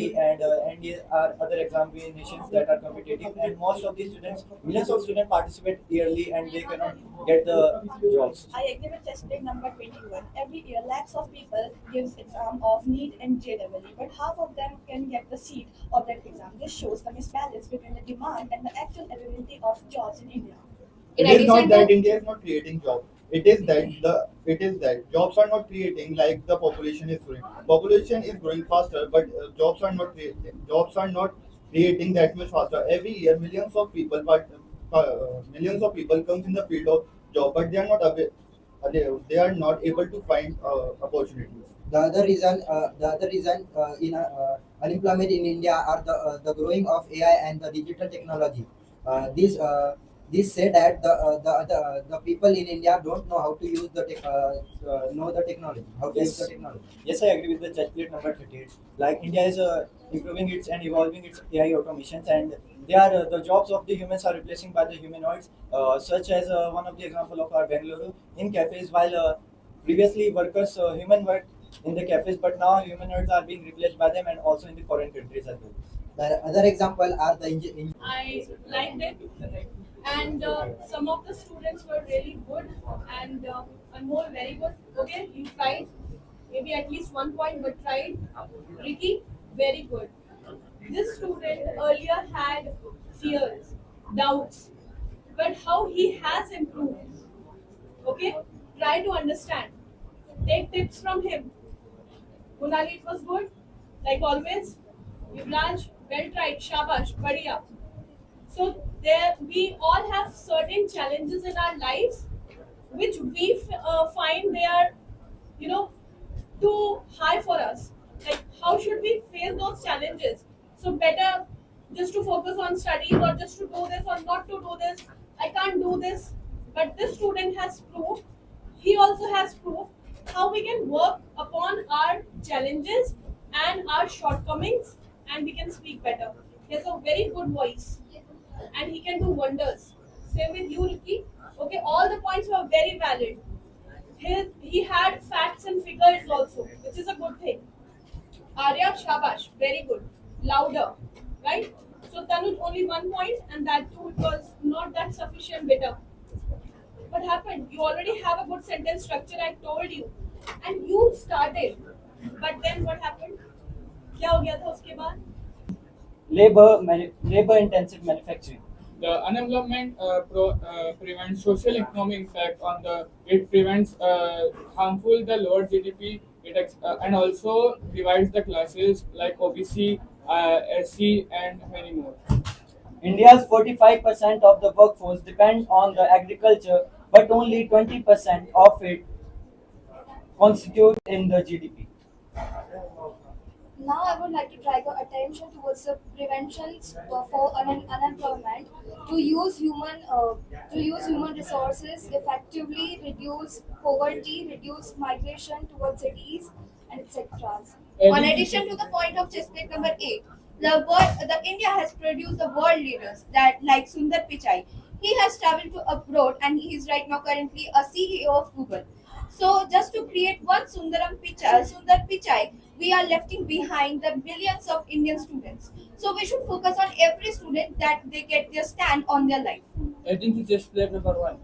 and there are other examinations that are competitive, and most of the students, millions of students participate yearly, and they cannot get the jobs. I agree with test plate number 21. Every year, lakhs of people gives exam of NEET and JEE, but half of them can get the seat of that exam. This shows the misbalance between the demand and the actual availability of jobs in India. It is not that India is not creating jobs. It is that jobs are not creating like the population is growing. Population is growing faster, but jobs are not creating that much faster. Every year, millions of people comes in the field of job, but they are not able to find opportunities. The other reason in unemployment in India are the growing of AI and the digital technology. This say that the people in India don't know how to use the technology, how to use the Yes. technology. Yes, I agree with the test plate number 38. Like India is improving its and evolving its AI automations, and they are the jobs of the humans are replacing by the humanoids, such as one of the example of our Bangalore in cafes. While previously workers human worked in the cafes, but now humanoids are being replaced by them, and also in the foreign countries as well. The other example are the I liked it, and some of the students were really good, and more very good. Okay, you tried, maybe at least 1 point, but tried. Ricky, very good. This student earlier had fears, doubts, but how he has improved. Okay, try to understand. Take tips from him. Munali, it was good, like always. Yuvraj, well tried. Shabash, badhiya. So there, we all have certain challenges in our lives, which we find they are, you know, too high for us. Like, how should we face those challenges? So better just to focus on studies, or just to do this or not to do this. I can't do this, but this student has proved. He also has proved how we can work upon our challenges and our shortcomings, and we can speak better. He has a very good voice, and he can do wonders. Same with you, Ricky. Okay, all the points were very valid. He had facts and figures also, which is a good thing. Arya, shabash, very good. Louder, right? So Tanuj, only 1 point, and that too it was not that sufficient better. What happened? You already have a good sentence structure, I told you. And you started. But then what happened? क्या हो गया था उसके बाद? Labor intensive manufacturing. The unemployment prevents social economic impact on the. It prevents harmful the lower GDP. And also divides the classes like OBC, SC, and many more. India's 45% of the workforce depend on the agriculture, but only 20% of it constitute in the GDP. Now I would like to draw your attention towards the preventions for unemployment to use human resources effectively, reduce poverty, reduce migration towards cities, and etc. On addition to the point of chess plate number 8, the India has produced the world leaders that like Sundar Pichai. He has traveled to abroad and he is right now currently a CEO of Google. So just to create one Sundar Pichai, we are lefting behind the millions of Indian students. So we should focus on every student that they get their stand on their life. Adding to chess plate number 1.